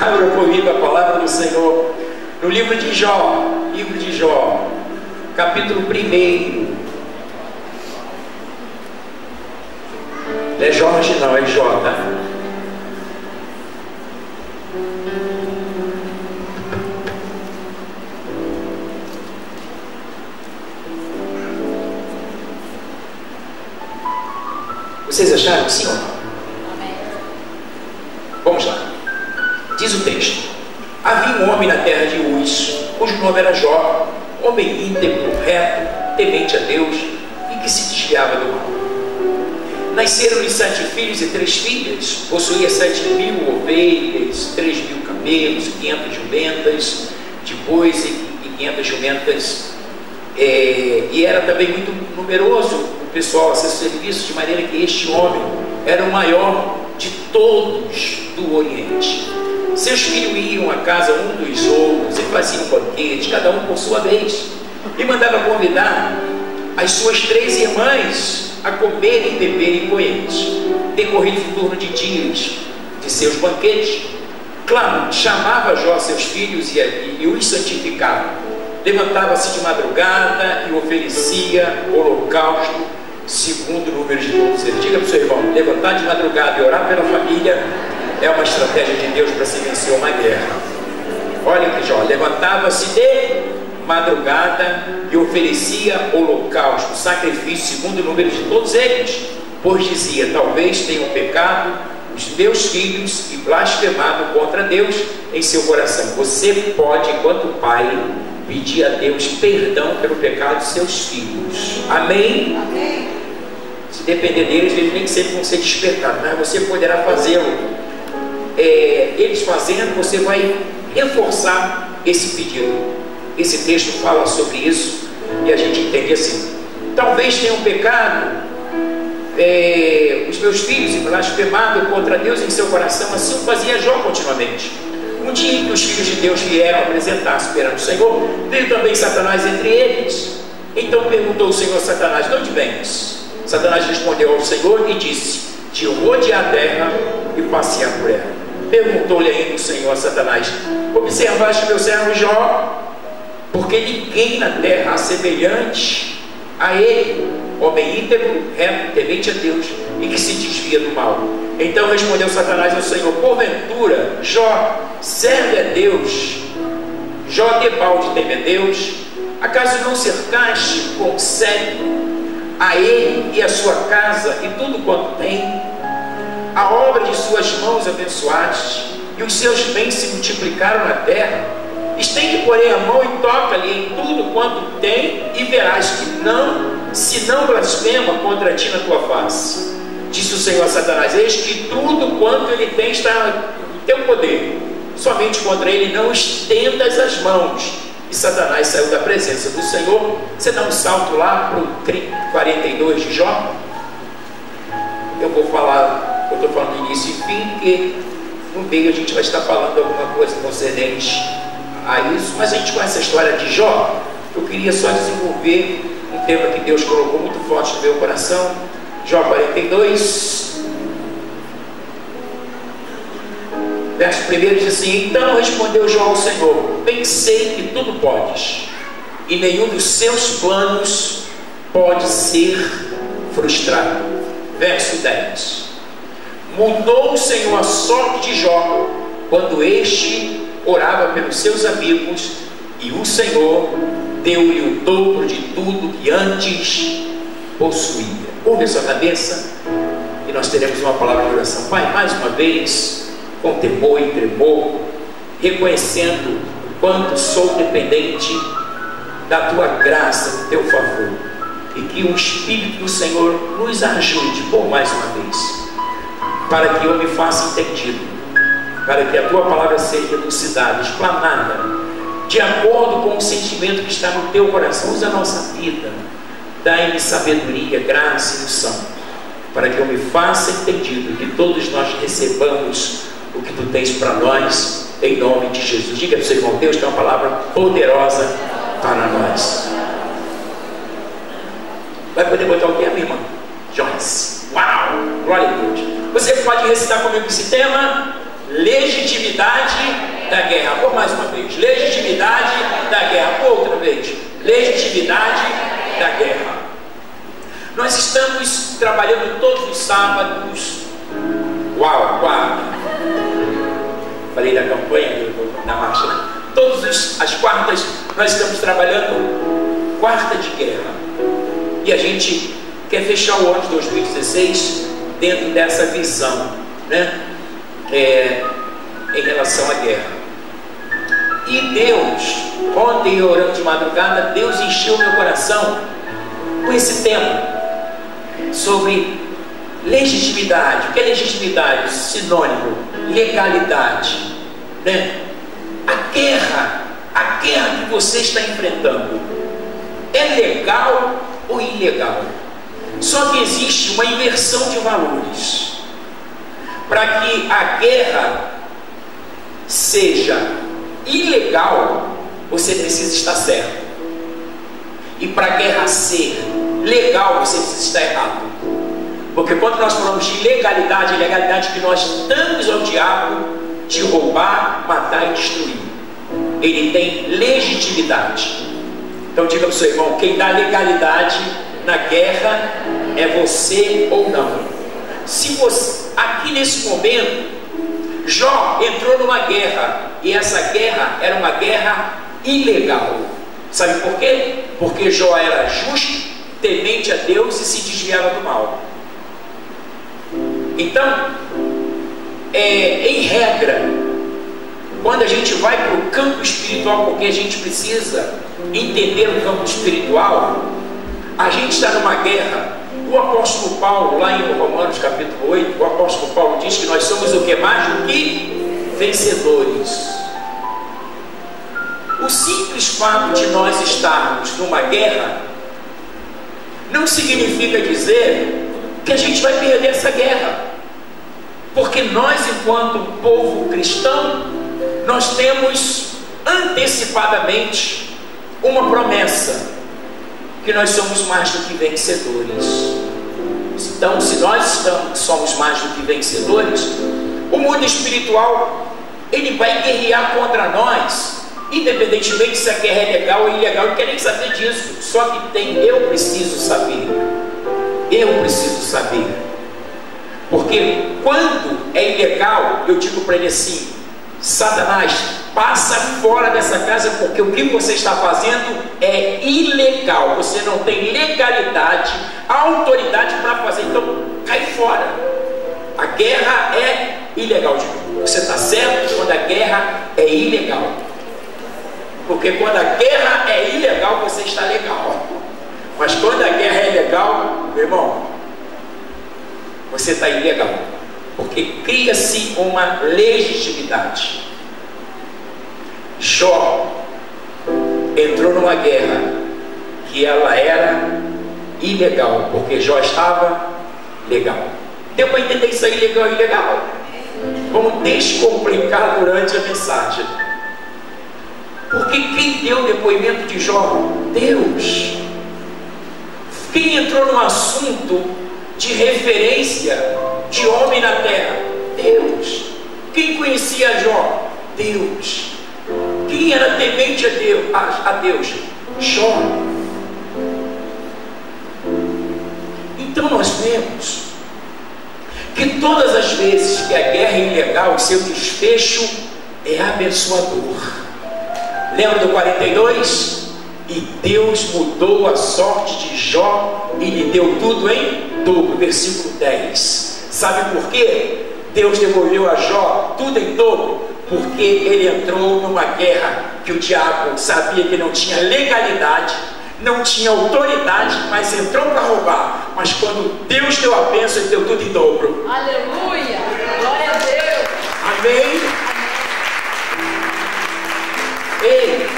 Abra comigo a palavra do Senhor no livro de Jó, capítulo 1. Não é Jorge não, é Jó, tá? Vocês acharam sim ou não? Amém. Vamos lá. Diz o texto: havia um homem na terra de Uz, cujo nome era Jó, homem íntegro, reto, temente a Deus e que se desviava do mal. Nasceram-lhe 7 filhos e 3 filhas, possuía 7.000 ovelhas, 3.000 camelos, 500 jumentas de bois e 500 jumentas, e era também muito numeroso o pessoal a seu serviço, de maneira que este homem era o maior de todos do Oriente. Seus filhos iam à casa um dos outros e faziam banquete, cada um por sua vez, e mandava convidar as suas 3 irmãs a comerem e beberem com eles. Decorrido o turno de dias de seus banquetes, claro, chamava Jó seus filhos e os santificava. Levantava-se de madrugada e oferecia holocausto segundo o número de todos eles. Diga para o seu irmão: levantar de madrugada e orar pela família é uma estratégia de Deus para se vencer uma guerra. Olha que Jó levantava-se de madrugada e oferecia holocausto, sacrifício segundo o número de todos eles, pois dizia: talvez tenham pecado os meus filhos e blasfemado contra Deus em seu coração. Você pode, enquanto pai, pedir a Deus perdão pelo pecado de seus filhos. Amém? Amém. Se depender deles, eles nem sempre vão ser despertados, mas você poderá fazê-lo. Eles fazendo, você vai reforçar esse pedido. Esse texto fala sobre isso e a gente entende assim: talvez tenham pecado os meus filhos e blasfemado contra Deus em seu coração. Assim fazia Jó continuamente. Um dia em que os filhos de Deus vieram apresentar-se perante o Senhor, veio também Satanás entre eles. Então perguntou o Senhor a Satanás: de onde vens? Satanás respondeu ao Senhor e disse: de rodear a terra e passear por ela. Perguntou-lhe ainda o Senhor a Satanás: observaste meu servo Jó? Porque ninguém na terra há semelhante a ele, homem íntegro, reto, temente a Deus e que se desvia do mal. Então respondeu Satanás ao Senhor: porventura Jó serve a Deus? Jó debalde teme a Deus? Acaso não cercaste com cetro a ele e a sua casa e tudo quanto tem? A obra de suas mãos abençoaste e os seus bens se multiplicaram na terra. Estende, porém, a mão e toca-lhe em tudo quanto tem, e verás que se não blasfema contra ti na tua face. Disse o Senhor a Satanás: eis que tudo quanto ele tem está em teu poder, somente contra ele não estendas as mãos. E Satanás saiu da presença do Senhor. Você dá um salto lá para o 42 de Jó. Eu vou falar, eu estou falando início e fim, porque no meio a gente vai estar falando alguma coisa concernente a isso, mas a gente conhece a história de Jó. Eu queria só desenvolver um tema que Deus colocou muito forte no meu coração. Jó 42, verso 1 diz assim: então respondeu Jó ao Senhor: pensei que tudo podes, e nenhum dos seus planos pode ser frustrado. Verso 10: mudou o Senhor a sorte de Jó quando este orava pelos seus amigos, e o Senhor deu-lhe o dobro de tudo que antes possuía. Curva a sua cabeça e nós teremos uma palavra de oração. Pai, mais uma vez, com temor e tremor, reconhecendo o quanto sou dependente da tua graça, do teu favor, e que o Espírito do Senhor nos ajude por mais uma vez, para que eu me faça entendido, para que a tua palavra seja elucidada, explanada, de acordo com o sentimento que está no teu coração. Usa a nossa vida, dá-me sabedoria, graça e unção, para que eu me faça entendido, que todos nós recebamos o que tu tens para nós, em nome de Jesus. Diga para o seu irmão: Deus tem uma palavra poderosa para nós. Vai poder botar o que, minha irmã? Joyce. Uau! Glória a Deus. Você pode recitar comigo esse tema: legitimidade da guerra. Por mais uma vez. Legitimidade da guerra. Por outra vez. Legitimidade da guerra. Nós estamos trabalhando todos os sábados. Uau, quarta. Falei da campanha, da marcha, né? Todas as quartas nós estamos trabalhando quarta de guerra. E a gente quer fechar o ano de 2016 dentro dessa visão, né? Em relação à guerra. E Deus, ontem orando de madrugada, Deus encheu meu coração com esse tema sobre legitimidade. O que é legitimidade? Sinônimo, legalidade, né? A guerra que você está enfrentando é legal ou ilegal? Só que existe uma inversão de valores. Para que a guerra seja ilegal, você precisa estar certo. E para a guerra ser legal, você precisa estar errado. Porque quando nós falamos de ilegalidade, ilegalidade que nós damos ao diabo de roubar, matar e destruir. Ele tem legitimidade. Então diga para o seu irmão, quem dá legalidade na guerra é você ou não. Se você, aqui nesse momento, Jó entrou numa guerra, e essa guerra era uma guerra ilegal. Sabe por quê? Porque Jó era justo, temente a Deus e se desviava do mal. Então, em regra, quando a gente vai para o campo espiritual, porque a gente precisa entender o campo espiritual, a gente está numa guerra. O apóstolo Paulo, lá em Romanos capítulo 8, o apóstolo Paulo diz que nós somos o que? Mais do que vencedores. O simples fato de nós estarmos numa guerra não significa dizer que a gente vai perder essa guerra, porque nós, enquanto povo cristão, nós temos antecipadamente uma promessa, que nós somos mais do que vencedores. Então, se nós somos mais do que vencedores, o mundo espiritual, ele vai guerrear contra nós, independentemente se a guerra é legal ou ilegal. Eu não quero nem saber disso. Só que eu preciso saber. Eu preciso saber. Porque quando é ilegal, eu digo para ele assim: Satanás, passa fora dessa casa, porque o que você está fazendo é ilegal. Você não tem legalidade, autoridade para fazer. Então, cai fora. A guerra é ilegal. Você está certo quando a guerra é ilegal. Porque quando a guerra é ilegal, você está legal. Mas quando a guerra é legal, meu irmão, você está ilegal. Porque cria-se uma legitimidade. Jó entrou numa guerra que ela era ilegal, porque Jó estava legal. Deu para entender isso aí, legal e ilegal? Vamos descomplicar durante a mensagem. Porque quem deu o depoimento de Jó? Deus. Quem entrou no assunto de referência de homem na terra? Deus. Quem conhecia Jó? Deus. Quem era temente a Deus? Jó. Então nós vemos que todas as vezes que a guerra é ilegal, o seu desfecho é abençoador. Lembra do 42? E Deus mudou a sorte de Jó e lhe deu tudo em dobro. Versículo 10. Sabe por quê? Deus devolveu a Jó tudo em dobro, porque ele entrou numa guerra que o diabo sabia que não tinha legalidade, não tinha autoridade, mas entrou para roubar. Mas quando Deus deu a bênção, ele deu tudo em dobro. Aleluia! Glória a Deus! Amém? Ei,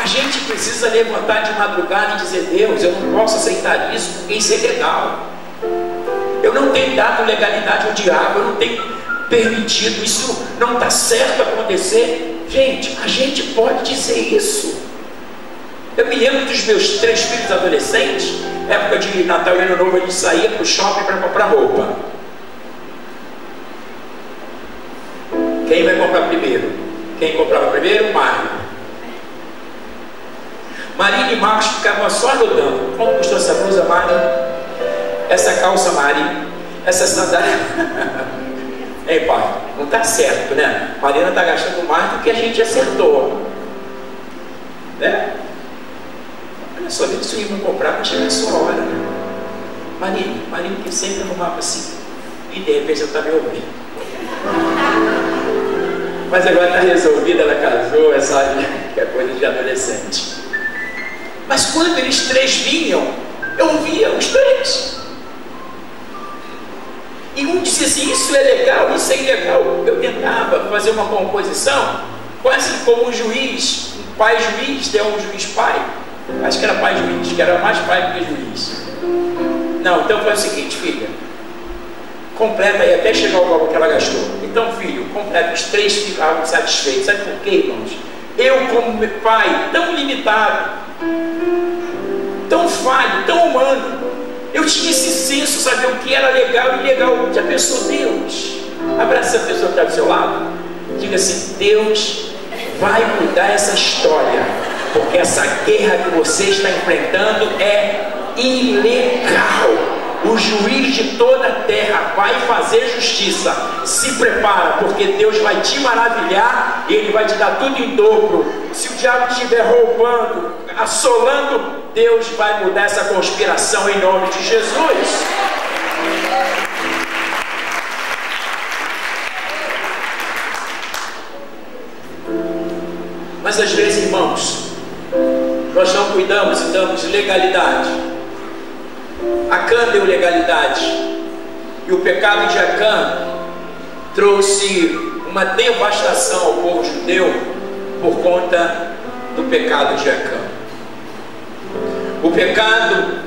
a gente precisa levantar de madrugada e dizer: Deus, eu não posso aceitar isso, porque isso é legal. Eu não tenho dado legalidade ao diabo, eu não tenho permitido, isso não está certo acontecer. Gente, a gente pode dizer isso. Eu me lembro dos meus 3 filhos adolescentes, época de Natal e Ano Novo, a gente saía para o shopping para comprar roupa. Quem vai comprar primeiro? Quem comprava primeiro? Mário. Marina e Marcos ficavam só anotando. Quanto custou essa blusa, Mari? Essa calça, Mari? Essa sandália? Ei, pai, não está certo, né? Marina está gastando mais do que a gente acertou, né? Olha só, eles iam comprar para chegar a sua hora. Marina que sempre arrumava assim, e de repente eu estava me ouvindo. Mas agora está resolvida, ela casou, sabe que é coisa de adolescente. Mas quando eles três vinham, eu ouvia os três. E um dizia assim, isso é legal, isso é ilegal. Eu tentava fazer uma composição, quase como um juiz, um pai juiz, tem um juiz pai. Acho que era pai juiz, que era mais pai do que juiz. Não, então faz o seguinte, filha, completa aí até chegar ao valor que ela gastou. Então, filho, completa, os três ficavam satisfeitos. Sabe por quê, irmãos? Eu, como meu pai, tão limitado, tão falho, tão humano, eu tinha esse senso, saber o que era legal e ilegal. Já pensou, Deus? Abraça a pessoa que está do seu lado. Diga assim, Deus vai mudar essa história, porque essa guerra que você está enfrentando é ilegal. O juiz de toda a terra vai fazer justiça. Se prepara, porque Deus vai te maravilhar e Ele vai te dar tudo em dobro. Se o diabo estiver roubando, assolando, Deus vai mudar essa conspiração em nome de Jesus. Mas às vezes, irmãos, nós não cuidamos e damos de legalidade. Acã deu legalidade, e o pecado de Acã trouxe uma devastação ao povo judeu por conta do pecado de Acã. O pecado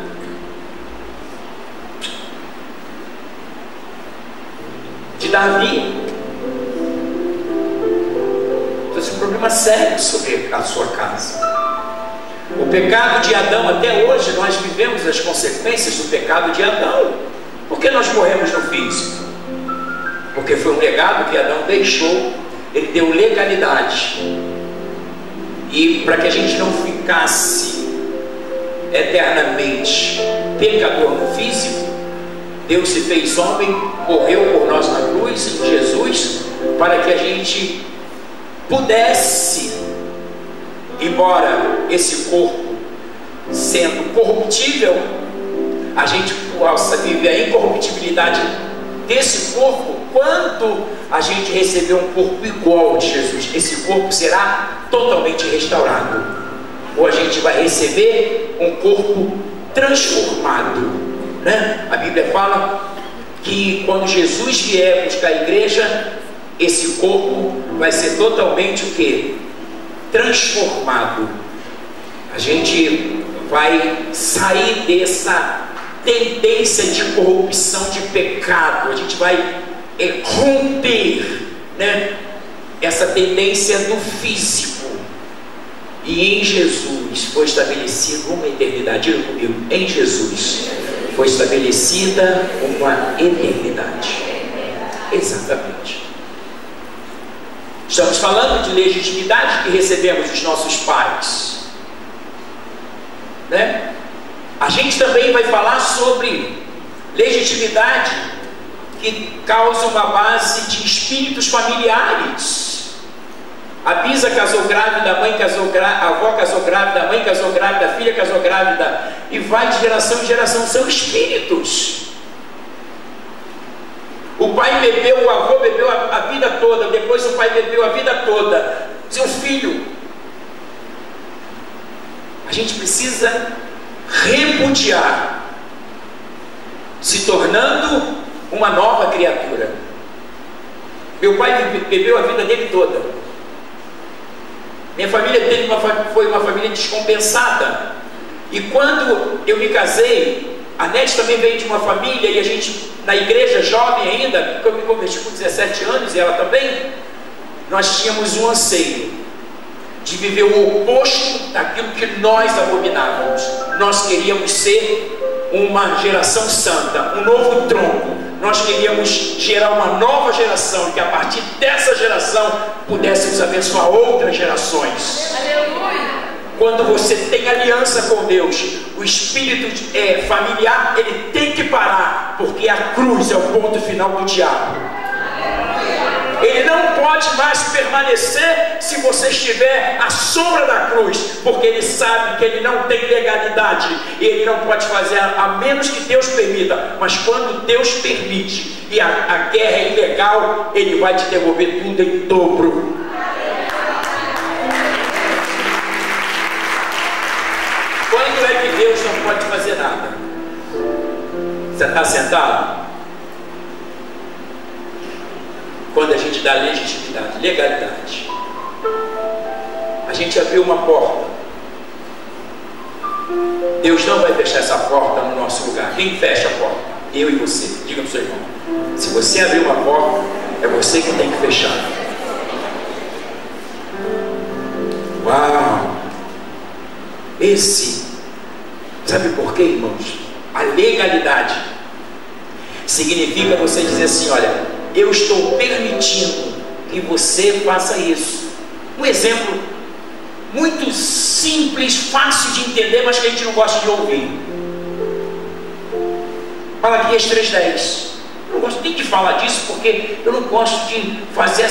de Davi trouxe um problema sério sobre a sua casa. O pecado de Adão, até hoje nós vivemos as consequências do pecado de Adão. Por que nós morremos no físico? Porque foi um legado que Adão deixou. Ele deu legalidade, e para que a gente não ficasse eternamente pecador no físico, Deus se fez homem, morreu por nós na cruz, em Jesus, para que a gente pudesse, embora esse corpo sendo corruptível, a gente possa viver a incorruptibilidade desse corpo. Quando a gente receber um corpo igual ao de Jesus, esse corpo será totalmente restaurado, ou a gente vai receber um corpo transformado, né? A Bíblia fala que quando Jesus vier buscar a igreja, esse corpo vai ser totalmente o quê? Transformado. A gente vai sair dessa tendência de corrupção, de pecado. A gente vai romper, né, essa tendência do físico, e em Jesus foi estabelecida uma eternidade. Diga comigo, em Jesus foi estabelecida uma eternidade. Exatamente. Estamos falando de legitimidade que recebemos dos nossos pais, né? A gente também vai falar sobre legitimidade que causa uma base de espíritos familiares. A bisa casou grávida, a mãe casou grávida, a avó casou grávida, a mãe casou grávida, a filha casou grávida, e vai de geração em geração. São espíritos. O pai bebeu, o avô bebeu a vida toda, depois o pai bebeu a vida toda, seu filho. A gente precisa repudiar, se tornando uma nova criatura. Meu pai bebeu a vida dele toda. Minha família foi uma família descompensada. E quando eu me casei, a Nete também veio de uma família, e a gente, na igreja, jovem ainda, porque eu me converti com 17 anos, e ela também, nós tínhamos um anseio de viver o oposto daquilo que nós abominávamos. Nós queríamos ser uma geração santa, um novo tronco. nós queríamos gerar uma nova geração, e que a partir dessa geração pudéssemos abençoar outras gerações. Aleluia. Quando você tem aliança com Deus, o espírito familiar, ele tem que parar, porque a cruz é o ponto final do diabo. Ele não pode mais permanecer se você estiver à sombra da cruz, porque ele sabe que ele não tem legalidade, e ele não pode fazer a menos que Deus permita. Mas quando Deus permite e a guerra é ilegal, ele vai te devolver tudo em dobro. Quando é que Deus não pode fazer nada? Você está sentado? Quando a gente dá legitimidade, legalidade. A gente abriu uma porta. Deus não vai fechar essa porta no nosso lugar. Quem fecha a porta? Eu e você. Diga para o seu irmão. Se você abrir uma porta, é você que tem que fechar. Uau! Sabe por quê, irmãos? A legalidade significa você dizer assim: olha, eu estou permitindo que você faça isso. Um exemplo muito simples, fácil de entender, mas que a gente não gosta de ouvir. Malaquias 3:10. Eu não gosto nem de falar disso, porque eu não gosto de fazer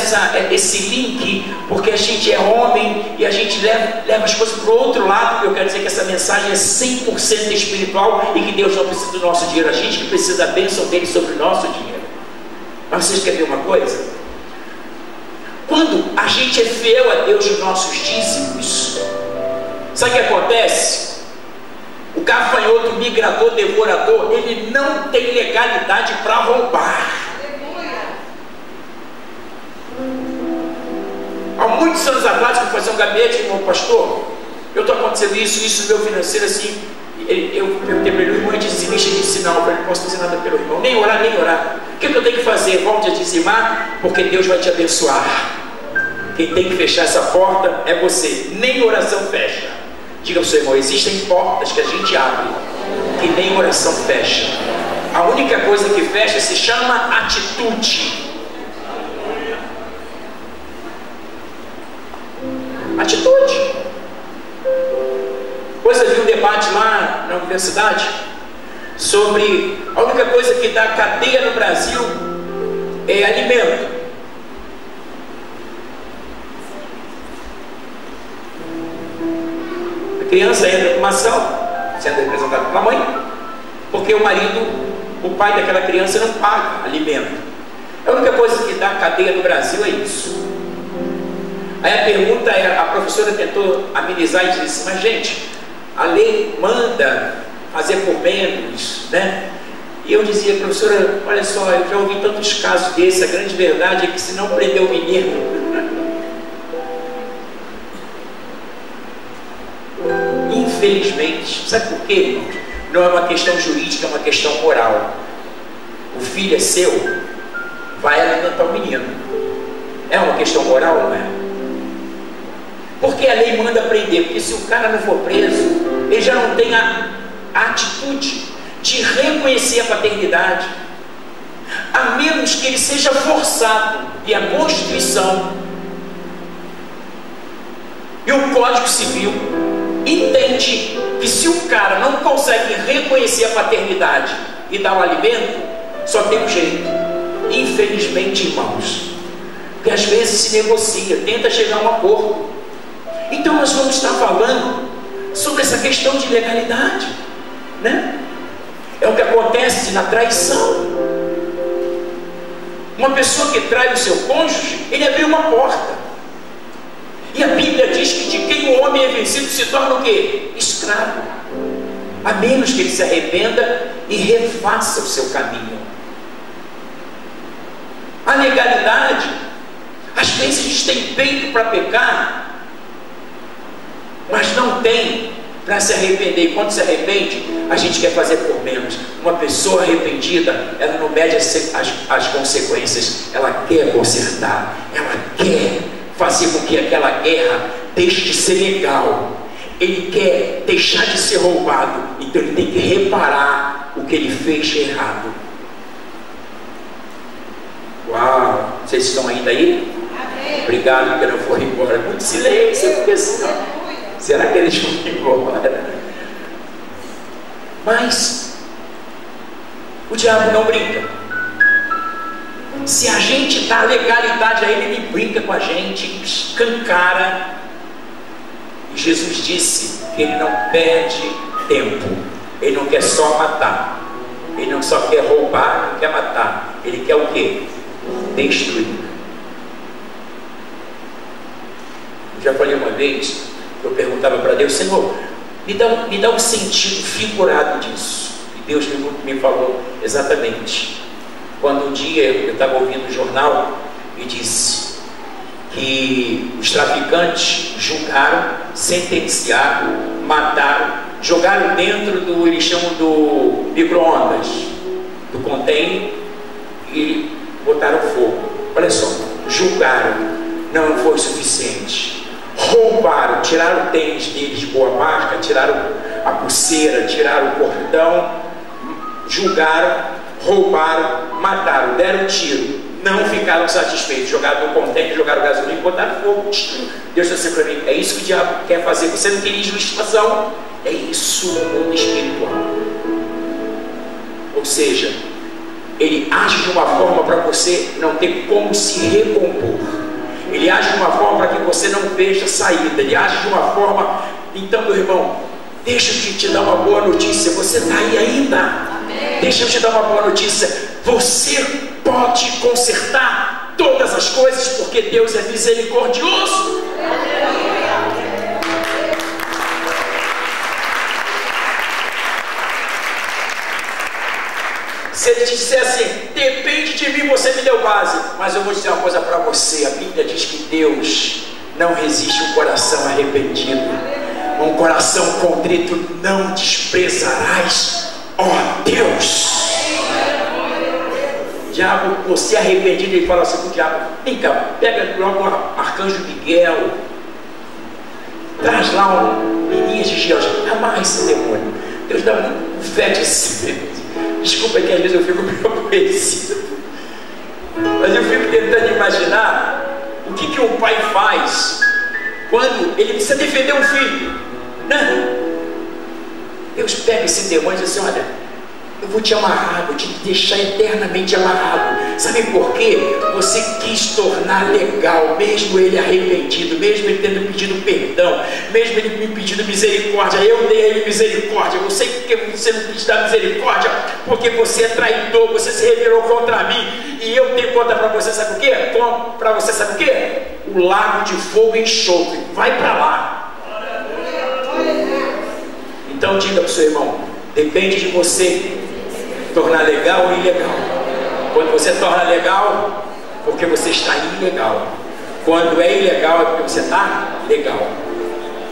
esse link, porque a gente é homem e a gente leva as coisas para o outro lado. Eu quero dizer que essa mensagem é 100% espiritual e que Deus não precisa do nosso dinheiro, a gente que precisa da bênção dele sobre o nosso dinheiro. Mas vocês querem ver uma coisa? Quando a gente é fiel a Deus nos nossos dízimos, sabe o que acontece? O gafanhoto, migrador, devorador, ele não tem legalidade para roubar. Há muitos anos atrás, eu fui fazer um gabinete, irmão, pastor, eu estou acontecendo isso, meu financeiro assim. Eu perguntei para ele: o irmão é dizimista, ele disse: não, eu não posso fazer nada pelo irmão, nem orar. O que eu tenho que fazer? Volte a dizimar, porque Deus vai te abençoar. Quem tem que fechar essa porta é você, nem oração fecha. Diga para o seu irmão: existem portas que a gente abre, que nem oração fecha. A única coisa que fecha se chama atitude. Atitude. Depois eu vi um debate lá na universidade sobre a única coisa que dá cadeia no Brasil é alimento. A criança entra numa sala, sendo representada pela mãe, porque o pai daquela criança não paga alimento. A única coisa que dá cadeia no Brasil é isso. Aí a pergunta é, a professora tentou amenizar e disse: mas gente, a lei manda fazer por menos, né? E eu dizia: professora, olha só, eu já ouvi tantos casos desses, a grande verdade é que se não prender o menino, infelizmente, sabe por quê, irmão? Não é uma questão jurídica, é uma questão moral. O filho é seu, vai alimentar o menino. É uma questão moral, não é? Porque a lei manda prender, porque se o cara não for preso, ele já não tem a atitude de reconhecer a paternidade, a menos que ele seja forçado. E a Constituição e o Código Civil entende que se o cara não consegue reconhecer a paternidade e dar o alimento, só tem um jeito. Infelizmente, irmãos, que às vezes se negocia, tenta chegar a um acordo. Então nós vamos estar falando sobre essa questão de legalidade, né? É o que acontece na traição. Uma pessoa que trai o seu cônjuge, ele abriu uma porta. E a Bíblia diz que de quem o homem é vencido se torna o quê? Escravo. A menos que ele se arrependa e refaça o seu caminho. A legalidade, às vezes a gente tem peito para pecar, mas não tem para se arrepender. E quando se arrepende, a gente quer fazer por menos. Uma pessoa arrependida, ela não mede as consequências, ela quer consertar, ela quer fazer com que aquela guerra deixe de ser legal. Ele quer deixar de ser roubado, então ele tem que reparar o que ele fez de errado. Uau, vocês estão ainda aí? Obrigado porque não foram embora. Muito silêncio, porque assim, será que eles vão embora? Mas o diabo não brinca. Se a gente dá legalidade a ele, ele brinca com a gente, escancara. E Jesus disse que ele não perde tempo. Ele não quer só matar. Ele não só quer roubar, não quer matar. Ele quer o quê? Destruir. Eu já falei uma vez, eu perguntava para Deus: Senhor, me dá um sentido figurado disso. E Deus me falou exatamente. Quando um dia eu estava ouvindo o jornal e disse que os traficantes julgaram, sentenciaram, mataram, jogaram dentro do, eles chamam do micro-ondas, do container, e botaram fogo. Olha só, julgaram, não foi suficiente. Roubaram, tiraram o tênis deles de boa marca, tiraram a pulseira, tiraram o cordão, julgaram, roubaram, mataram, deram um tiro, não ficaram satisfeitos, jogaram no contêiner, jogaram gasolina, botaram fogo, destruíram. Deus disse assim para mim: é isso que o diabo quer fazer. Você não tem legislação. É isso o mundo espiritual. Ou seja, ele age de uma forma para você não ter como se recompor. Ele age de uma forma para que você não veja saída. Ele age de uma forma. Então, meu irmão, deixa eu te dar uma boa notícia. Você está aí ainda? Amém. Deixa eu te dar uma boa notícia. Você pode consertar todas as coisas, porque Deus é misericordioso. Se ele te disser assim: depende de mim, você me deu base. Mas eu vou dizer uma coisa para você: a Bíblia diz que Deus não resiste um coração arrependido. Um coração contrito não desprezarás, ó Deus. O diabo, você arrependido, ele fala assim para o diabo: vem cá, pega logo o arcanjo Miguel, traz lá um Elias de Geos, amarra esse demônio. Deus dá um feticimento. Desculpa que às vezes eu fico meio aborrecido, mas eu fico tentando imaginar o que um pai faz quando ele precisa defender um filho, né? Deus pega esse demônio e diz assim: olha, eu vou te amarrar, vou te deixar eternamente amarrado. Sabe por quê? Você quis tornar legal, mesmo ele arrependido, mesmo ele tendo pedido perdão, mesmo ele me pedindo misericórdia. Eu dei a ele misericórdia. Eu sei que você não quis dar misericórdia porque você é traidor, você se rebelou contra mim. E eu tenho conta para você, sabe o quê? Para você, sabe o quê? O lago de fogo e enxofre. Vai para lá. Então diga para o seu irmão: depende de você tornar legal ou ilegal. Quando você torna legal, porque você está ilegal. Quando é ilegal, é porque você está legal.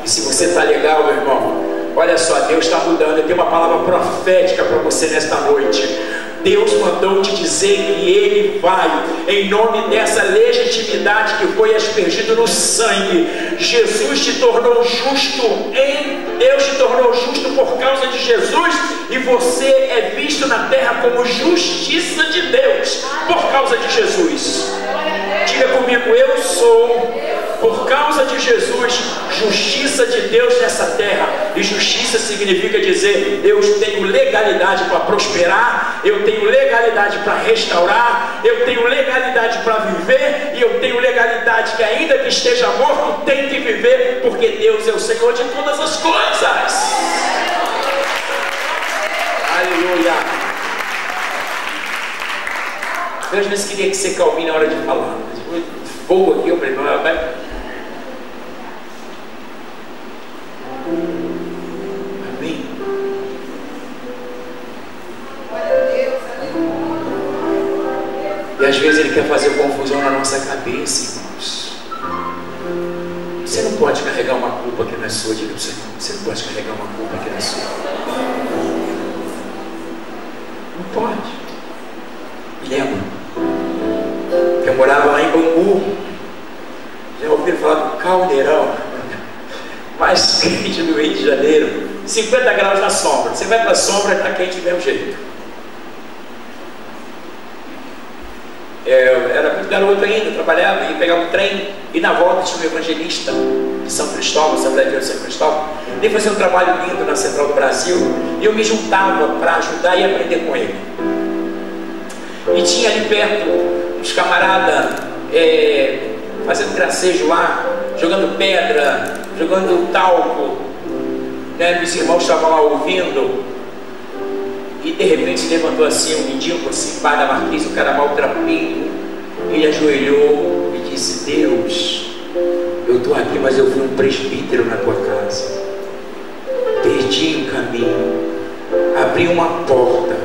E se você está legal, meu irmão, olha só, Deus está mudando. Eu tenho uma palavra profética para você nesta noite. Deus mandou te dizer que Ele vai, em nome dessa legitimidade que foi aspergida no sangue. Jesus te tornou justo, Deus te tornou justo por causa de Jesus, e você é visto na terra como justiça de Deus por causa de Jesus. Diga comigo: eu sou, por causa de Jesus, justiça de Deus nessa terra. E justiça significa dizer: eu tenho legalidade para prosperar, eu tenho legalidade para restaurar, eu tenho legalidade para viver, e eu tenho legalidade que, ainda que esteja morto, tem que viver, porque Deus é o Senhor de todas as coisas. Aleluia. Eu às vezes queria que você calmine na hora de falar. Fogo aqui, eu falei: vai. Amém. E às vezes ele quer fazer confusão na nossa cabeça, irmãos. Você não pode carregar uma culpa que não é sua. Diga para o seu irmão: você não pode carregar uma culpa que não é sua. Não pode. Me lembro que eu morava lá em Bangu. Já ouviram falar do Caldeirão? Mais quente do Rio de Janeiro. 50 graus na sombra. Você vai para a sombra e está quente do mesmo jeito. Era garoto ainda, trabalhava, ia pegar um trem, e na volta tinha um evangelista de São Cristóvão, Assembleia de Deus de São Cristóvão. Ele fazia um trabalho lindo na Central do Brasil, e eu me juntava para ajudar e aprender com ele. E tinha ali perto uns camaradas fazendo gracejo lá, jogando pedra, jogando talco, né? Meus irmãos estavam lá ouvindo, e de repente se levantou assim um mendigo assim, pai da marquise, um cara maltrapilho. Ele ajoelhou e disse: Deus, eu estou aqui, mas eu fui um presbítero na tua casa, perdi o caminho, abri uma porta,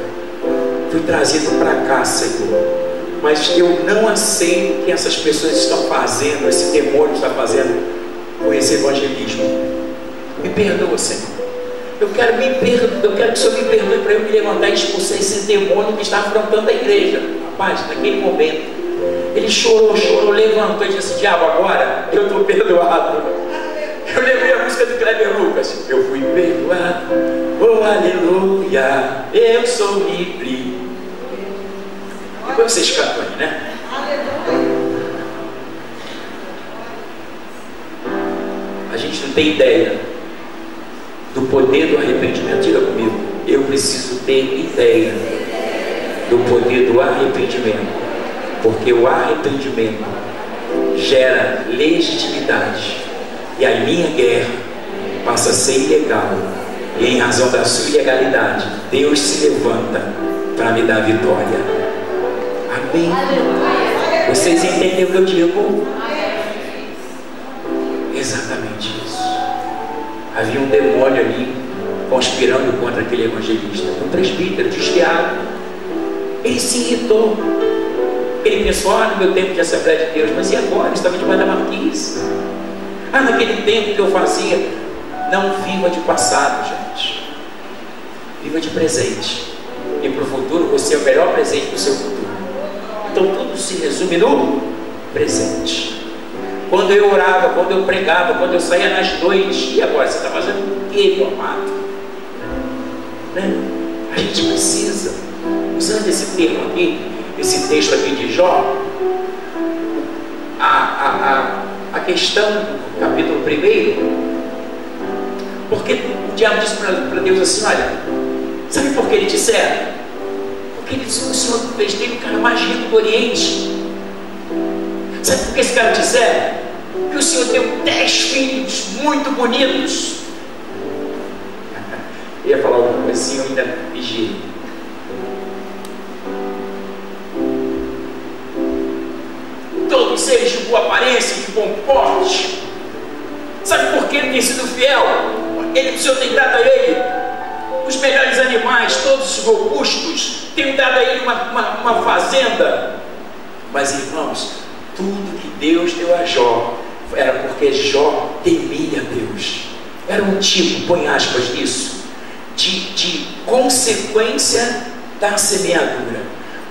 fui trazido para cá, Senhor, mas eu não aceito o que essas pessoas estão fazendo, esse demônio está fazendo com esse evangelismo. Me perdoa, Senhor. Eu quero que o Senhor me perdoe para eu me levantar e expulsar esse demônio que está afrontando a igreja. Rapaz, naquele momento, ele chorou, levantou e disse: diabo, agora eu estou perdoado. Eu lembrei a música do Kleber Lucas: eu fui perdoado, oh aleluia, eu sou livre. Depois vocês cantam aí, né? A gente não tem ideia do poder do arrependimento. Diga comigo: eu preciso ter ideia do poder do arrependimento, porque o arrependimento gera legitimidade, e a minha guerra passa a ser ilegal, e em razão da sua ilegalidade Deus se levanta para me dar vitória. Amém? Vocês entendem o que eu digo? Exatamente isso. Havia um demônio ali conspirando contra aquele evangelista, um presbítero desviado. Ele se irritou. Ele pensou: no meu tempo de Assembleia de Deus, mas e agora? Eu estava debaixo da marquise. Naquele tempo que eu fazia. Não viva de passado, gente. Viva de presente. E para o futuro, você é o melhor presente do seu futuro. Então tudo se resume no presente. Quando eu orava, quando eu pregava, quando eu saía nas noites. E agora? Você está fazendo o quê, meu amado? Né? A gente precisa, usando esse termo aqui, esse texto aqui de Jó, a questão do capítulo 1, porque o diabo disse para Deus assim: olha, sabe por que ele disseram? Porque ele disse: o Senhor fez dele o cara mais rico do Oriente. Sabe por que esse cara disseram? Que o Senhor deu 10 filhos muito bonitos. Eu ia falar alguma coisinha, eu ainda pedi. Todos eles de boa aparência, de bom porte. Sabe por que ele tem sido fiel? O Senhor tem dado a ele os melhores animais, todos robustos. Tem dado a ele uma fazenda. Mas, irmãos, tudo que Deus deu a Jó era porque Jó temia Deus. Era um tipo, põe aspas nisso, de consequência da semeadura.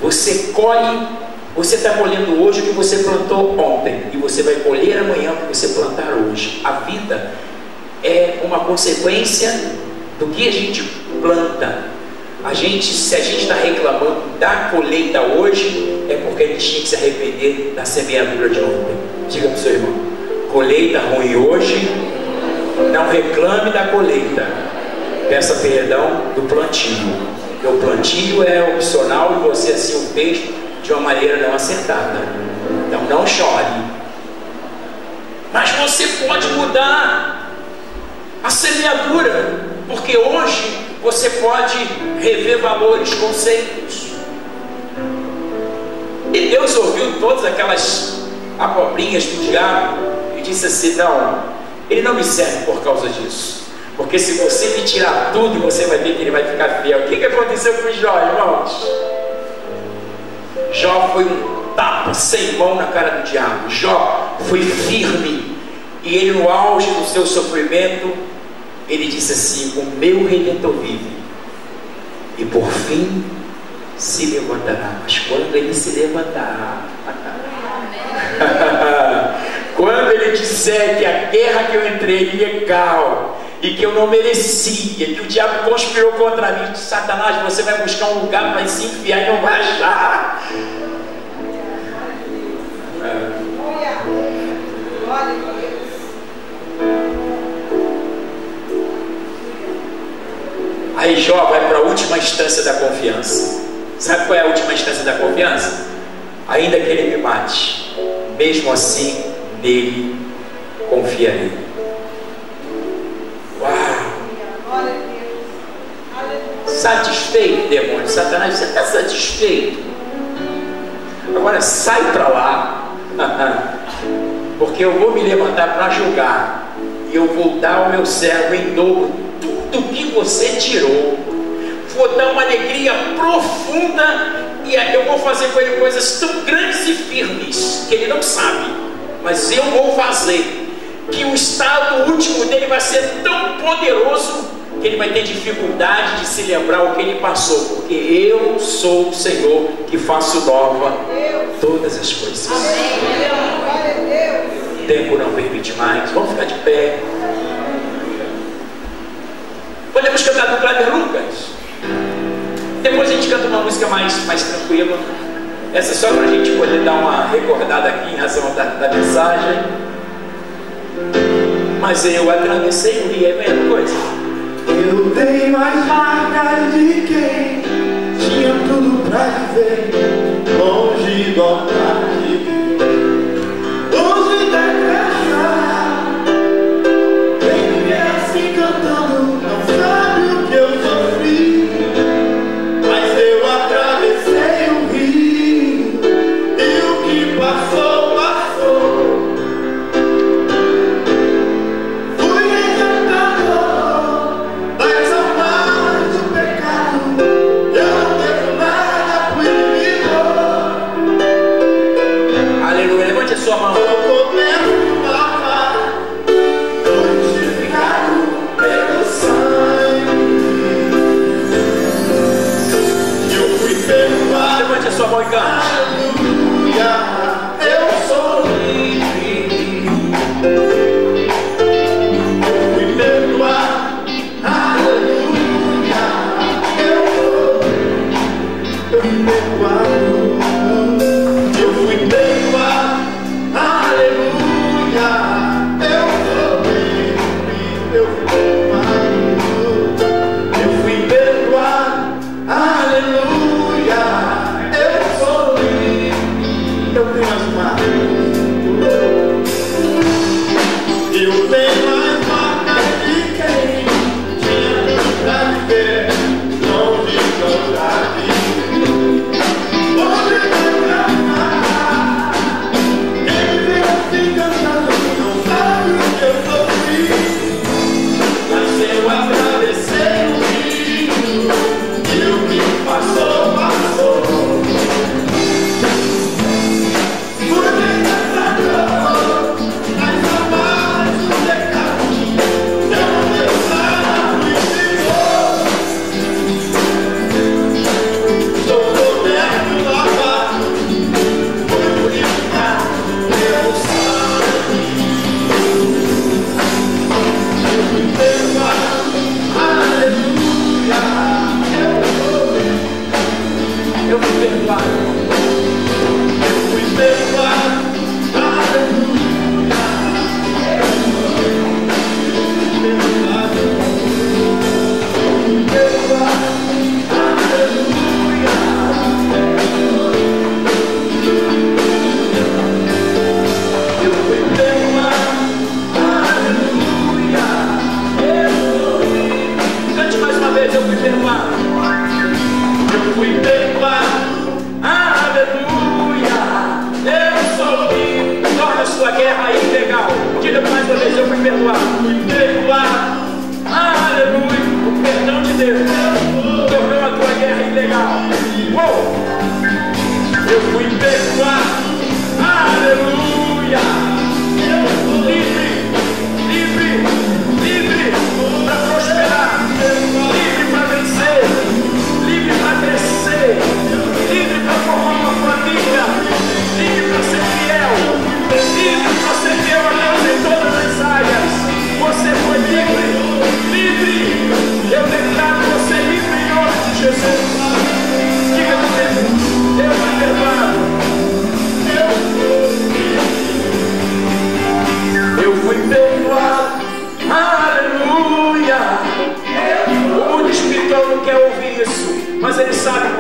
Você colhe, você está colhendo hoje o que você plantou ontem, e você vai colher amanhã o que você plantar hoje. A vida é uma consequência do que a gente planta. Se a gente está reclamando da colheita hoje, é porque a gente tinha que se arrepender da semeadura de ontem. Diga para o seu irmão: colheita ruim hoje, não reclame da colheita, peça perdão do plantio, porque o plantio é opcional e você assim o fez de uma maneira não acertada. Então não chore, mas você pode mudar a semeadura, porque hoje você pode rever valores, conceitos. E Deus ouviu todas aquelas abobrinhas do diabo e disse assim: não, ele não me serve por causa disso, porque se você me tirar tudo, você vai ver que ele vai ficar fiel. O que aconteceu com Jó, irmãos? Jó foi um tapa sem mão na cara do diabo. Jó foi firme, e ele, no auge do seu sofrimento, ele disse assim: o meu Redentor vive, e por fim se levantará. Mas quando ele se levantar, quando ele disser que a guerra que eu entrei é legal e que eu não merecia, que o diabo conspirou contra mim, Satanás, você vai buscar um lugar para se enfiar e não vai achar. Aí Jó vai para a última instância da confiança. Sabe qual é a última instância da confiança? Ainda que ele me mate, mesmo assim nele confiarei. Uau! Satisfeito, demônio? Satanás, você está satisfeito? Agora sai para lá, porque eu vou me levantar para julgar, e eu vou dar ao meu servo em dobro tudo que você tirou. Vou dar uma alegria profunda, e eu vou fazer com ele coisas tão grandes e firmes que ele não sabe, mas eu vou fazer, que o estado último dele vai ser tão poderoso que ele vai ter dificuldade de se lembrar o que ele passou, porque eu sou o Senhor que faço nova todas as coisas. O tempo não permite mais. Vamos ficar de pé. Podemos cantar do Kleber Lucas. Depois a gente canta uma música mais tranquila. Essa é só para a gente poder dar uma recordada aqui em razão da mensagem. Mas eu atravessei o rio, é a mesma coisa. Eu tenho as marcas de quem tinha tudo pra viver longe do altar de Deus, longe da graça. Quem me vê assim cantando não sabe o que eu sofri, mas eu atravessei o rio e o que passou, passou. Fui resgatador das almas do pecado, eu não tenho nada por inimigo. Aleluia, levante a sua mão. Eu podendo falar, justificado pelo sangue. Eu fui perdoado. Levante a sua mão e cante. Aleluia, eu sou livre. Eu fui perdoado. Aleluia, eu sou livre. Eu fui perdoado. Eu fui perdoado. Aleluia, eu sou livre. Eu fui perdoado. Eu fui perdoado. Aleluia, eu sou livre. Eu tenho as marcas. Eu tenho as marcas de quem tinha tudo pra viver longe do altar de Deus, longe da graça. Quem me vê assim cantando não sabe o que eu sofri, mas eu atravessei o rio e o que passou, passou. Fui resgatador das almas do pecado.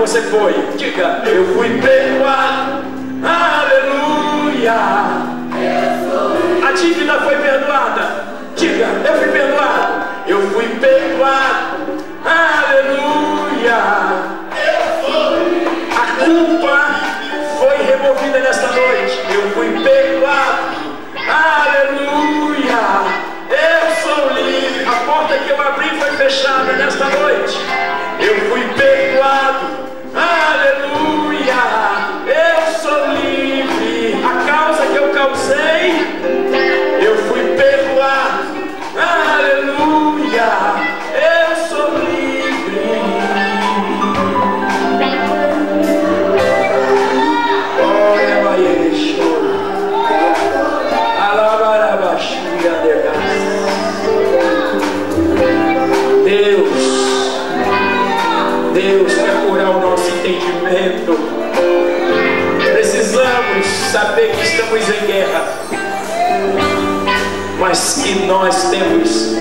você foi. Diga, eu fui perdoado. Aleluia. A dívida foi perdoada. Diga, eu fui perdoado. Eu fui perdoado. Aleluia. A culpa foi removida nesta noite. Eu fui perdoado. Aleluia. Eu sou livre. A porta que eu abri foi fechada nesta noite. Eu fui perdoado. Aleluia. Eu sou livre. A causa que eu causei, eu fui perdoado. Aleluia. Eu sou livre. Olha, vai show. Alabarabaxia de Deus quer curar o nosso entendimento. Precisamos saber que estamos em guerra, mas que nós temos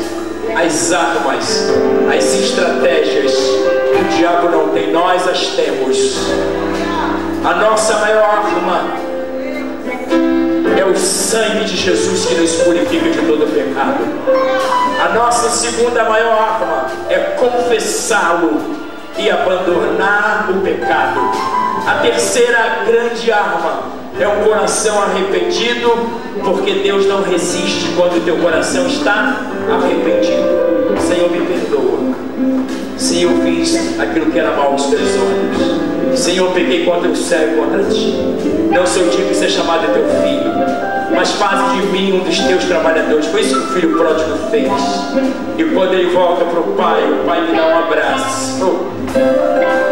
as armas, as estratégias que o diabo não tem, nós as temos. A nossa maior arma é o sangue de Jesus que nos purifica de todo pecado. A nossa segunda maior arma é confessá-lo e abandonar o pecado. A terceira grande arma é um coração arrependido, porque Deus não resiste quando o teu coração está arrependido. Senhor, me perdoa. Senhor, eu fiz aquilo que era mal aos teus olhos. Senhor, pequei contra o céu e contra ti. Não sou digno de ser chamado de teu filho, mas faz de mim um dos teus trabalhadores. Foi isso que o filho pródigo fez. E quando ele volta para o pai lhe dá um abraço.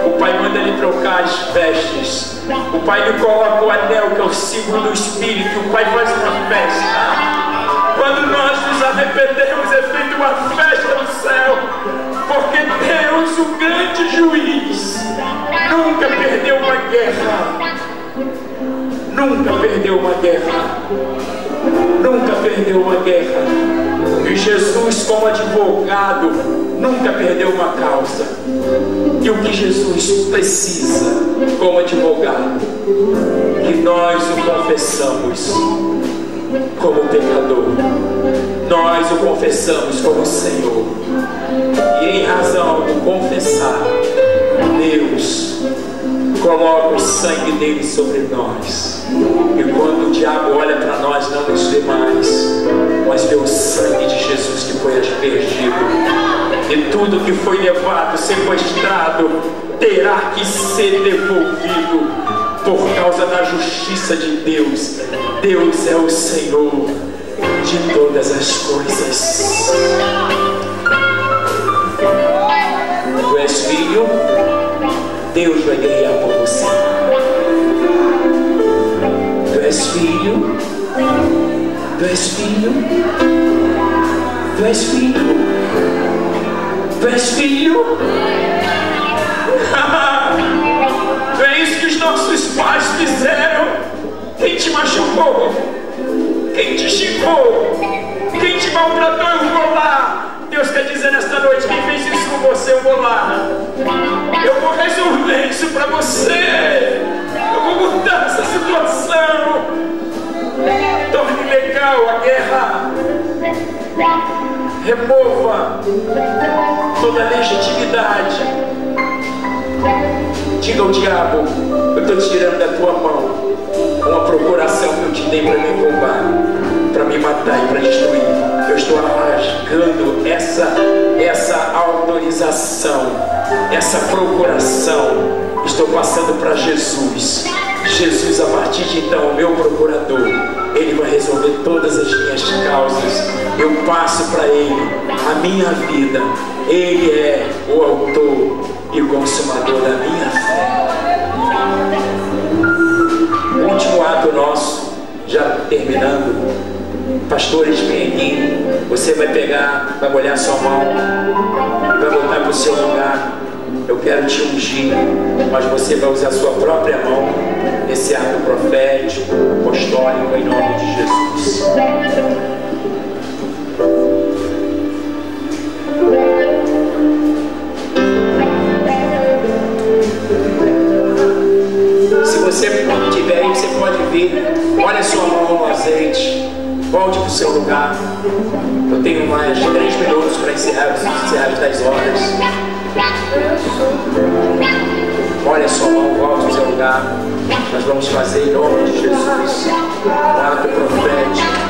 O pai manda ele trocar as vestes. O pai lhe coloca o anel, que é o símbolo do Espírito. O pai faz uma festa. Quando nós nos arrependemos, é feita uma festa no céu, porque Deus, o grande juiz, nunca perdeu uma guerra. Nunca perdeu uma guerra. Nunca perdeu uma guerra. E Jesus, como advogado, nunca perdeu uma causa. E o que Jesus precisa como advogado? Que nós o confessamos como pecador. Nós o confessamos como Senhor. E em razão do confessar, Deus coloca o sangue dele sobre nós. E quando o diabo olha para nós, não nos vê mais, mas vê o sangue de Jesus que foi aspergido. E tudo que foi levado, sequestrado, terá que ser devolvido por causa da justiça de Deus. Deus é o Senhor de todas as coisas. Tu és filho, Deus vai guerrear por você. Tu és filho, tu és filho, tu és filho, tu és filho. Não é isso que os nossos pais fizeram. Quem te machucou, quem te xingou, quem te maltratou, eu vou lá. Deus quer dizer nesta noite: quem fez isso com você, eu vou lá. Eu vou resolver isso para você. Eu vou mudar essa situação. Torne legal a guerra. Remova toda legitimidade. Diga ao diabo: eu estou tirando da tua mão uma procuração que eu te dei para me roubar, para me matar e para destruir. Eu estou rasgando essa autorização, essa procuração. Estou passando para Jesus. Jesus, a partir de então, o meu procurador, ele vai resolver todas as minhas causas. Eu passo para ele a minha vida. Ele é o autor e o consumador da minha fé. O último ato nosso, já terminando. Pastores, vem aqui. Você vai pegar, vai molhar sua mão, vai voltar para o seu lugar. Eu quero te ungir, mas você vai usar sua própria mão nesse ato profético, apostólico, em nome de Jesus. Eu tenho mais 3 minutos para encerrar as 10 horas. Olha só, mão, volte ao seu lugar. Nós vamos fazer em nome de Jesus um ato profético.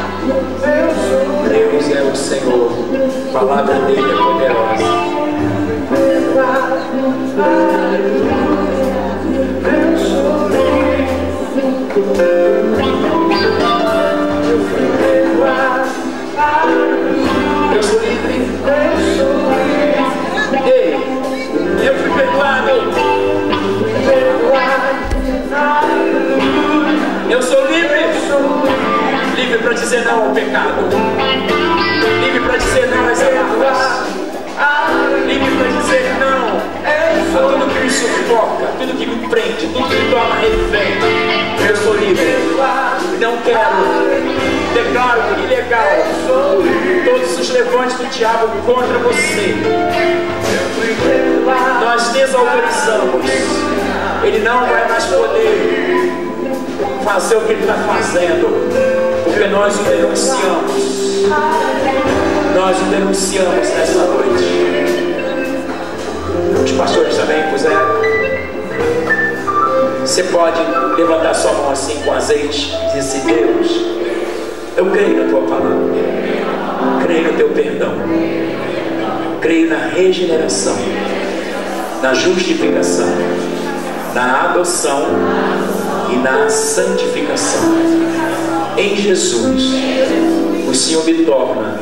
Deus é o Senhor, a palavra dele é poderosa. Eu sou livre. Ei, eu fui perdoado. Eu sou livre. Livre para dizer não ao pecado. Livre para dizer não às amarras. Livre para dizer não a tudo que me sufoca, tudo que me prende, tudo que me torna refém. Eu sou livre. Não quero. Declaro ilegal todos os levantes do diabo contra você. Nós desautorizamos. Ele não vai mais poder fazer o que ele está fazendo, porque nós o denunciamos. Nós o denunciamos nessa noite. Os pastores também puseram. Você pode levantar sua mão assim com azeite e dizer assim: Deus, eu creio na tua palavra, creio no teu perdão, creio na regeneração, na justificação, na adoção e na santificação. Em Jesus, o Senhor me torna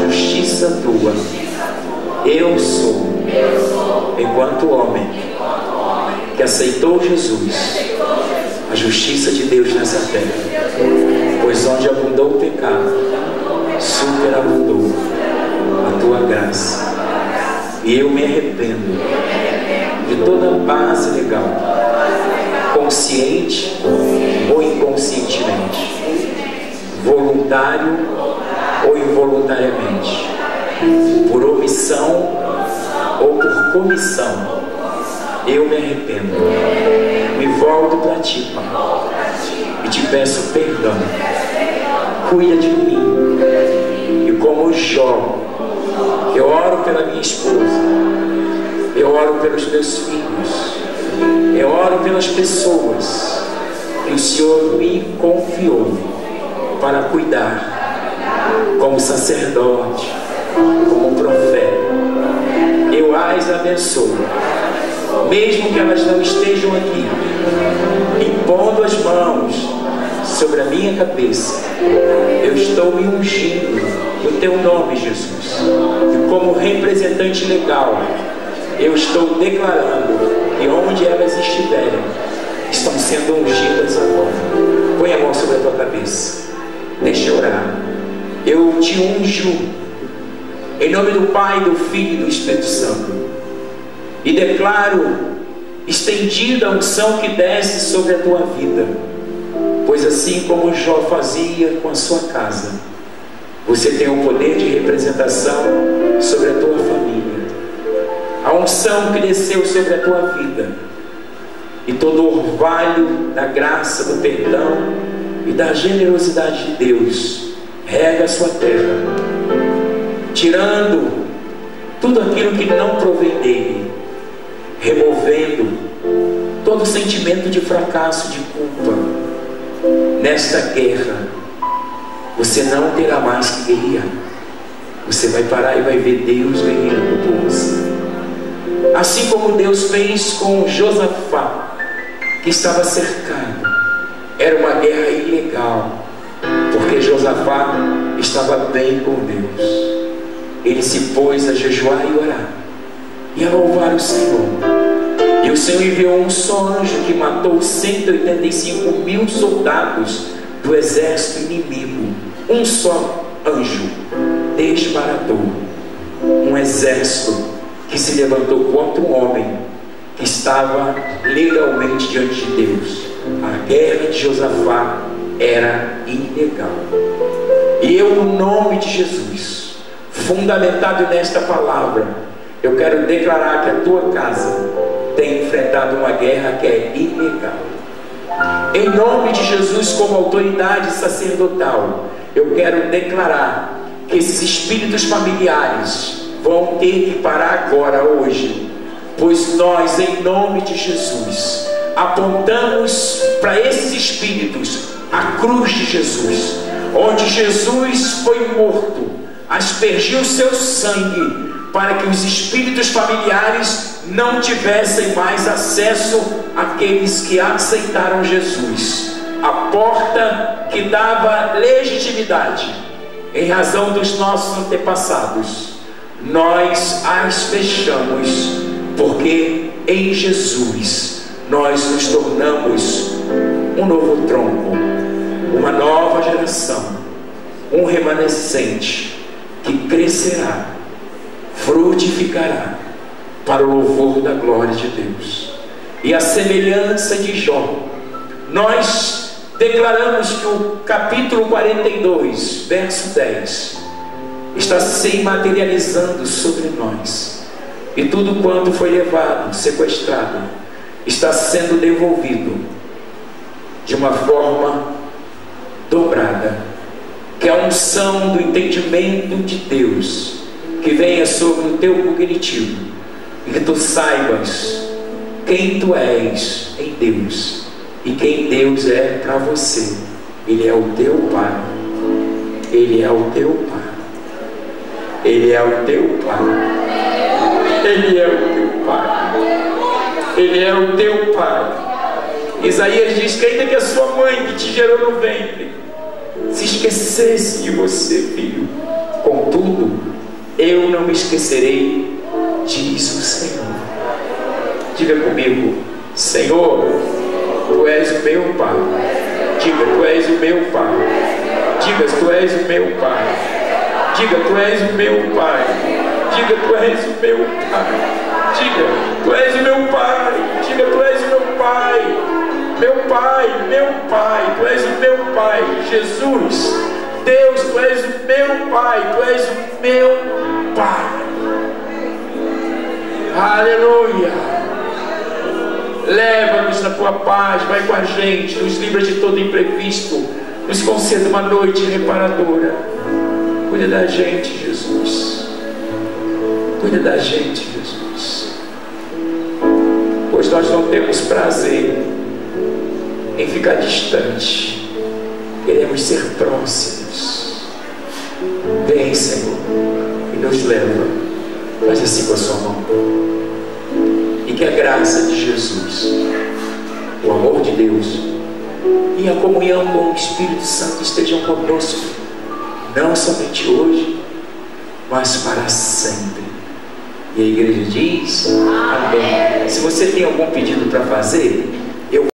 justiça tua. Eu sou, enquanto homem que aceitou Jesus, a justiça de Deus nessa terra. Pois onde abundou o pecado, superabundou a tua graça. E eu me arrependo de toda base legal, consciente ou inconscientemente, voluntário ou involuntariamente, por omissão ou por comissão. Eu me arrependo, me volto para ti, Pai, e te peço perdão. Cuida de mim. E como Jó, eu oro pela minha esposa, eu oro pelos meus filhos, eu oro pelas pessoas que o Senhor me confiou para cuidar, como sacerdote, como profeta. Eu as abençoo, mesmo que elas não estejam aqui, impondo as mãos sobre a minha cabeça. Eu estou me ungindo no teu nome, Jesus, e como representante legal, eu estou declarando que onde elas estiverem, estão sendo ungidas agora. Põe a mão sobre a tua cabeça, deixa eu orar. Eu te unjo em nome do Pai, do Filho e do Espírito Santo, e declaro estendida a unção que desce sobre a tua vida. Pois assim como Jó fazia com a sua casa, você tem o poder de representação sobre a tua família. A unção que desceu sobre a tua vida, e todo o orvalho da graça, do perdão e da generosidade de Deus rega a sua terra, tirando tudo aquilo que não provém dele, removendo todo sentimento de fracasso, de culpa. Nesta guerra você não terá mais que guerrear. Você vai parar e vai ver Deus guerreando por você. Assim como Deus fez com Josafá, que estava cercado. Era uma guerra ilegal, porque Josafá estava bem com Deus. Ele se pôs a jejuar e orar, e a louvar o Senhor. E o Senhor enviou um só anjo que matou 185.000 soldados do exército inimigo. Um só anjo desbaratou um exército que se levantou contra um homem que estava legalmente diante de Deus. A guerra de Josafá era ilegal. E eu, no nome de Jesus, fundamentado nesta palavra, eu quero declarar que a tua casa tem enfrentado uma guerra que é ilegal. Em nome de Jesus, como autoridade sacerdotal, eu quero declarar que esses espíritos familiares vão ter que parar agora, hoje, pois nós, em nome de Jesus, apontamos para esses espíritos a cruz de Jesus, onde Jesus foi morto, aspergiu seu sangue, para que os espíritos familiares não tivessem mais acesso àqueles que aceitaram Jesus. A porta que dava legitimidade, em razão dos nossos antepassados, nós as fechamos, porque em Jesus nós nos tornamos um novo tronco, uma nova geração, um remanescente que crescerá, frutificará para o louvor da glória de Deus. E a semelhança de Jó, nós declaramos que o capítulo 42, verso 10, está se materializando sobre nós, e tudo quanto foi levado, sequestrado, está sendo devolvido de uma forma dobrada. Que a unção do entendimento de Deus que venha sobre o teu cognitivo, e que tu saibas quem tu és em Deus e quem Deus é para você. Ele é o teu Pai, Ele é o teu Pai, Ele é o teu Pai, Ele é o teu Pai, Ele é o teu Pai. Isaías diz que ainda que a sua mãe que te gerou no ventre se esquecesse de você, filho, contudo eu não me esquecerei, diz o Senhor. Diga comigo: Senhor, tu és o meu Pai. Diga: tu és o meu Pai. Diga: tu és o meu Pai. Diga: tu és o meu Pai. Diga: tu és o meu Pai. Diga: tu és o meu Pai. Diga: tu és o meu Pai. Meu Pai, meu Pai, tu és o meu Pai. Jesus, Deus, tu és o meu Pai. Tu és o meu Pai. Aleluia. Leva-nos na tua paz, vai com a gente, nos livra de todo imprevisto, nos conceda uma noite reparadora. Cuida da gente, Jesus. Cuida da gente, Jesus. Pois nós não temos prazer em ficar distante, queremos ser próximos. Vem, Senhor, e nos leva. Faz assim com a sua mão. E que a graça de Jesus, o amor de Deus e a comunhão com o Espírito Santo estejam conosco, não somente hoje, mas para sempre. E a igreja diz amém. Se você tem algum pedido para fazer,